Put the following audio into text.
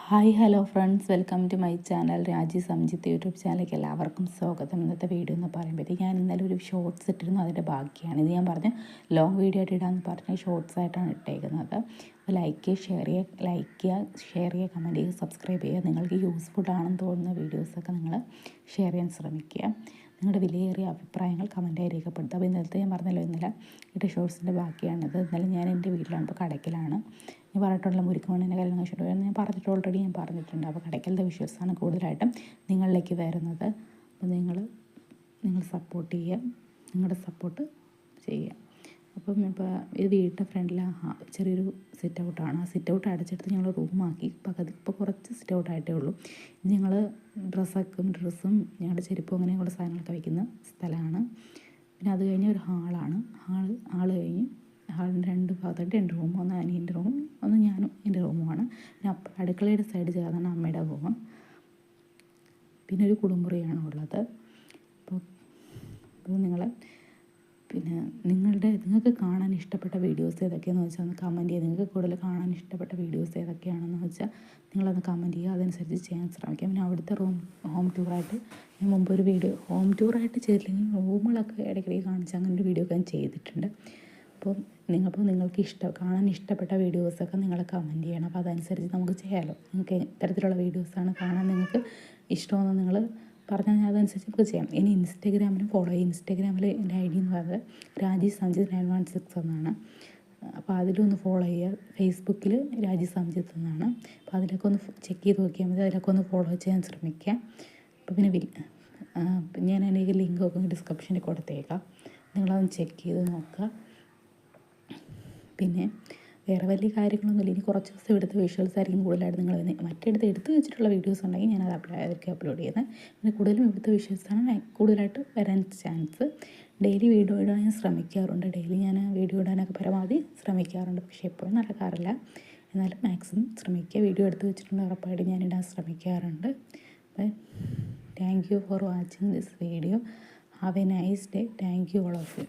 Hi hello friends, welcome to my channel Raji Samjith YouTube ചാനലിലേക്ക് എല്ലാവർക്കും സ്വാഗതം. ഇന്നത്തെ വീഡിയോ എന്ന് പറയുമ്പോഴത്തേക്ക് ഞാൻ ഇന്നലെ ഒരു ഷോർട്സ് ഇട്ടിരുന്നു, അതിൻ്റെ ബാക്കിയാണ് ഇത്. ഞാൻ പറഞ്ഞ് ലോങ് വീഡിയോ ആയിട്ട് ഇടാമെന്ന് പറഞ്ഞ് ഷോർട്സ് ആയിട്ടാണ് ഇട്ടേക്കുന്നത്. അപ്പോൾ ലൈക്ക് ചെയ്യുക, ഷെയർ ചെയ്യുക, കമൻറ്റ് ചെയ്യുക, സബ്സ്ക്രൈബ് ചെയ്യുക. നിങ്ങൾക്ക് യൂസ്ഫുൾ ആണെന്ന് തോന്നുന്ന വീഡിയോസൊക്കെ നിങ്ങൾ ഷെയർ ചെയ്യാൻ ശ്രമിക്കുക. നിങ്ങളുടെ വിലയേറിയ അഭിപ്രായങ്ങൾ കമൻറ്റായി രേഖപ്പെടുത്തുക. അപ്പോൾ ഇന്നലത്തെ ഞാൻ പറഞ്ഞല്ലോ, ഇന്നലെ ഇട്ട ഷോർട്സിൻ്റെ ബാക്കിയാണിത്. ഇന്നലെ ഞാൻ എൻ്റെ വീട്ടിലാണ്, ഇപ്പോൾ കടയ്ക്കലാണ്. ഞാൻ പറഞ്ഞിട്ടുള്ള മുരിക്കുമണ്ണിൻ്റെ കല്യാണം കഴിച്ചിട്ട് ഞാൻ പറഞ്ഞിട്ട് ഓൾറെഡി ഞാൻ പറഞ്ഞിട്ടുണ്ട്. അപ്പോൾ കടയ്ക്കലത്തെ വിഷ്വൽസാണ് കൂടുതലായിട്ടും നിങ്ങളിലേക്ക് വരുന്നത്. അപ്പോൾ നിങ്ങൾ സപ്പോർട്ട് ചെയ്യുക, നിങ്ങളുടെ സപ്പോർട്ട് ചെയ്യുക. അപ്പം ഇപ്പോൾ ഇത് വീടിൻ്റെ ഫ്രണ്ടിൽ ചെറിയൊരു സിറ്റ് ഔട്ടാണ്. ആ സിറ്റ് ഔട്ട് അടച്ചെടുത്ത് ഞങ്ങൾ റൂമാക്കി. ഇപ്പോൾ കുറച്ച് സിറ്റ് ഔട്ടായിട്ടേ ഉള്ളൂ. ഇത് ഞങ്ങൾ ഡ്രസ്സും ഞങ്ങളുടെ ചെരുപ്പും അങ്ങനെയുള്ള സാധനങ്ങളൊക്കെ വയ്ക്കുന്ന സ്ഥലമാണ്. പിന്നെ അത് കഴിഞ്ഞ് ഒരു ഹാളാണ്. ഹാള് കഴിഞ്ഞ് ഹാളിൻ്റെ രണ്ട് ഭാഗത്തായിട്ട് രണ്ട് റൂം, ഒന്ന് അനിയൻ്റെ റൂമും ഒന്ന് ഞാനും എൻ്റെ റൂമുമാണ്. പിന്നെ അടുക്കളയുടെ സൈഡ് ചേർന്നാണ് അമ്മയുടെ റൂം. പിന്നെ ഒരു കുളിമുറിയാണ് ഉള്ളത്. അപ്പോൾ നിങ്ങൾക്ക് കാണാൻ ഇഷ്ടപ്പെട്ട വീഡിയോസ് ഏതൊക്കെയാണെന്ന് വെച്ചാൽ ഒന്ന് കമൻറ്റ് ചെയ്യുക. നിങ്ങൾക്ക് കൂടുതൽ കാണാൻ ഇഷ്ടപ്പെട്ട വീഡിയോസ് ഏതൊക്കെയാണെന്ന് വെച്ചാൽ നിങ്ങളത് കമൻറ്റ് ചെയ്യുക, അതനുസരിച്ച് ചെയ്യാൻ ശ്രമിക്കാം. പിന്നെ അവിടുത്തെ ഹോം ടൂറായിട്ട് ഞാൻ മുമ്പ് ഒരു വീഡിയോ ഹോം ടൂറായിട്ട് ചെയ്തില്ലെങ്കിൽ റൂമുകളൊക്കെ ഇടയ്ക്കിടയ്ക്ക് കാണിച്ച് അങ്ങനെ ഒരു വീഡിയോ ഒക്കെ ഞാൻ ചെയ്തിട്ടുണ്ട്. അപ്പോൾ നിങ്ങൾക്ക് കാണാൻ ഇഷ്ടപ്പെട്ട വീഡിയോസൊക്കെ നിങ്ങൾ കമൻറ്റ് ചെയ്യണം. അപ്പോൾ അതനുസരിച്ച് നമുക്ക് ചെയ്യാമല്ലോ. നിങ്ങൾക്ക് ഇത്തരത്തിലുള്ള വീഡിയോസാണ് കാണാൻ നിങ്ങൾക്ക് ഇഷ്ടമെന്ന് നിങ്ങൾ പറഞ്ഞാൽ അതനുസരിച്ച് നമുക്ക് ചെയ്യാം. ഇനി ഇൻസ്റ്റാഗ്രാമിലും ഫോളോ ചെയ്യും. ഇൻസ്റ്റാഗ്രാമിൽ എൻ്റെ ഐ ഡി എന്ന് പറയുന്നത് രാജി സംജിത്ത് 916 എന്നാണ്. അപ്പോൾ അതിലൊന്ന് ഫോളോ ചെയ്യുക. ഫേസ്ബുക്കിൽ രാജി സംജിത്ത് എന്നാണ്. അപ്പോൾ അതിലൊക്കെ ഒന്ന് ചെക്ക് ചെയ്ത് നോക്കിയാൽ മതി. അതിലൊക്കെ ഒന്ന് ഫോളോ ചെയ്യാൻ ശ്രമിക്കുക. അപ്പോൾ പിന്നെ ഞാൻ എനിക്ക് ലിങ്കൊക്കെ ഡിസ്ക്രിപ്ഷനിൽ കൊടുത്തേക്കാം. നിങ്ങളതൊന്ന് ചെക്ക് ചെയ്ത് നോക്കുക. പിന്നെ വേറെ വലിയ കാര്യങ്ങളൊന്നുമില്ല. ഇനി കുറച്ച് ദിവസം എടുത്ത വിഷ്വൽസ് ആയിരിക്കും കൂടുതലായിട്ട് നിങ്ങൾ മറ്റെടുത്ത് എടുത്ത് വെച്ചിട്ടുള്ള വീഡിയോസ് ഉണ്ടെങ്കിൽ ഞാനത് അപ്ലോഡ് ചെയ്യുന്നത്. പിന്നെ കൂടുതലും ഇവിടുത്തെ വിഷ്വൽസാണ് കൂടുതലായിട്ട് വരാൻ ചാൻസ്. ഡെയിലി വീഡിയോ ഇടാൻ ഞാൻ ശ്രമിക്കാറുണ്ട്. ഡെയിലി ഞാൻ വീഡിയോ ഇടാനൊക്കെ പരമാവധി ശ്രമിക്കാറുണ്ട്. പക്ഷേ എപ്പോഴും നടക്കാറില്ല. എന്നാലും മാക്സിമം ശ്രമിക്കുക. വീഡിയോ എടുത്ത് വെച്ചിട്ടുണ്ടെങ്കിൽ ഉറപ്പായിട്ട് ഞാൻ ഇടാൻ ശ്രമിക്കാറുണ്ട്. അപ്പം thank you for watching this video. Have a nice day. Thank you all of U.